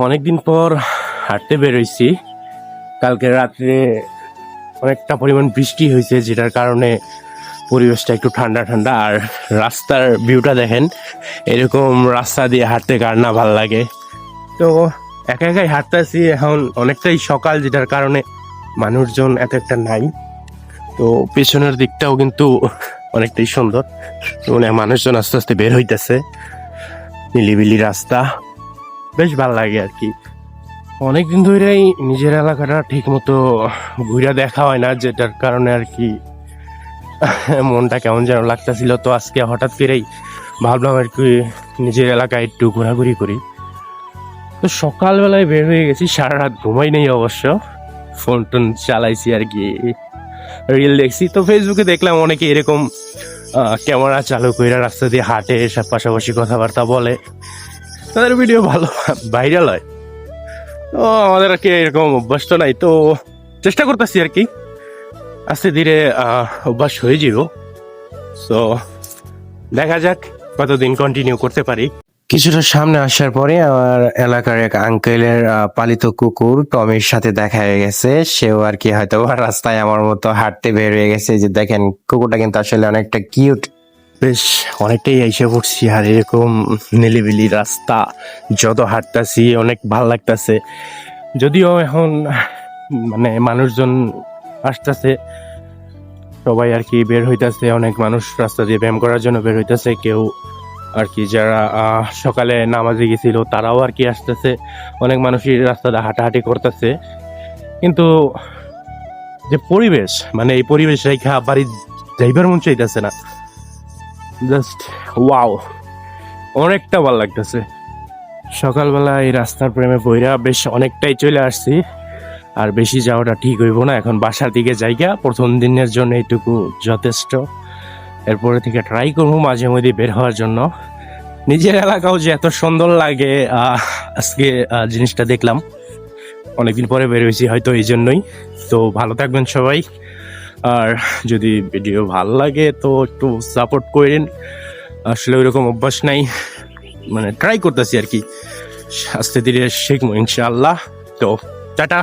অনেকদিন পর হাঁটতে বেরোইছি। কালকে রাত্রে অনেকটা পরিমাণ বৃষ্টি হয়েছে, যেটার কারণে পরিবেশটা একটু ঠান্ডা ঠান্ডা। আর রাস্তার ভিউটা দেখেন, এরকম রাস্তা দিয়ে হাঁটতে কার না ভাল লাগে। তো একা একাই হাঁটতেছি, এখন অনেকটাই সকাল, যেটার কারণে মানুষজন এত একটা নাই। তো পেছনের দিকটাও কিন্তু অনেকটাই সুন্দর, মানে মানুষজন আস্তে আস্তে বের হইতেছে, নিলিবিলি রাস্তা, বেশ ভালো লাগে আর কি। অনেকদিন ধরেই নিজের এলাকাটা ঠিক মতো ঘুরে দেখা হয় না, যেটার কারণে আর কি মনটা কেমন যেন লাগতেছিল। তো আজকে হঠাৎ করেই ভাবলাম আর কি নিজের এলাকায় একটু ঘোরাঘুরি করি। তো সকালবেলায় বের হয়ে গেছি, সারা রাত ঘুমাই নেই অবশ্য, ফোন টোন চালাইছি আর কি, রিল দেখছি। তো ফেসবুকে দেখলাম অনেকে এরকম ক্যামেরা চালু করে রাস্তা দিয়ে হাঁটে, সব পাশাপাশি কথাবার্তা বলে, তাদের ভিডিও ভালো ভাইরাল হয়। তো আমাদের আর কি এরকম অভ্যাস তো নাই, তো চেষ্টা করতেছি আর কি আস্তে ধীরে অভ্যাস হয়ে যাব। তো দেখা যাক কতদিন কন্টিনিউ করতে পারি। কিছুটা সামনে আসার পরে আমার এলাকার এক আঙ্কেলের পালিত কুকুর টমির সাথে দেখা হয়ে গেছে। সেও আর কি হয়তো রাস্তায় আমার মতো হাঁটতে বের হয়ে গেছে। যে দেখেন, কুকুরটা কিন্তু আসলে অনেকটা কিউট, বেশ অনেকটাই এসে পড়ছি। আর এরকম নিলিবিলি রাস্তা যত হাঁটতাছি অনেক ভাল লাগতাছে। যদিও এখন মানে মানুষজন আসতেছে, সবাই আর কি বের হইতাছে, অনেক মানুষ রাস্তা দিয়ে ব্যায়াম করার জন্য বের হইতাছে। কেউ আর কি যারা সকালে নামাজে গেছিল তারাও আর কি আসতেছে, অনেক মানুষই রাস্তাটা হাঁটাহাঁটি করতেছে। কিন্তু যে পরিবেশ, মানে এই পরিবেশ রেখা বাড়ি যাইবার মন চাইতেছে না। জাস্ট ওয়াও, অনেকটা ভালো লাগতেছে। সকালবেলা এই রাস্তার প্রেমে বইরা বেশ অনেকটাই চলে আসছি, আর বেশি যাওয়াটা ঠিক হইব না। এখন বাসার দিকে যাইগা, প্রথম দিনের জন্য এইটুকু যথেষ্ট। এরপরে থেকে ট্রাই করবো মাঝে মধ্যে বের হওয়ার জন্য। নিজের এলাকাও যে এত সুন্দর লাগে, আজকে জিনিসটা দেখলাম, অনেকদিন পরে বের হয়েছি হয়তো এই জন্যই। তো ভালো থাকবেন সবাই, আর যদি ভিডিও ভালো লাগে তো একটু সাপোর্ট করেন। আসলে ওইরকম অভ্যাস নাই, মানে ট্রাই করতেছি আর কি, আস্তে ধীরে শিখবো ইনশাআল্লাহ। তো টাটা।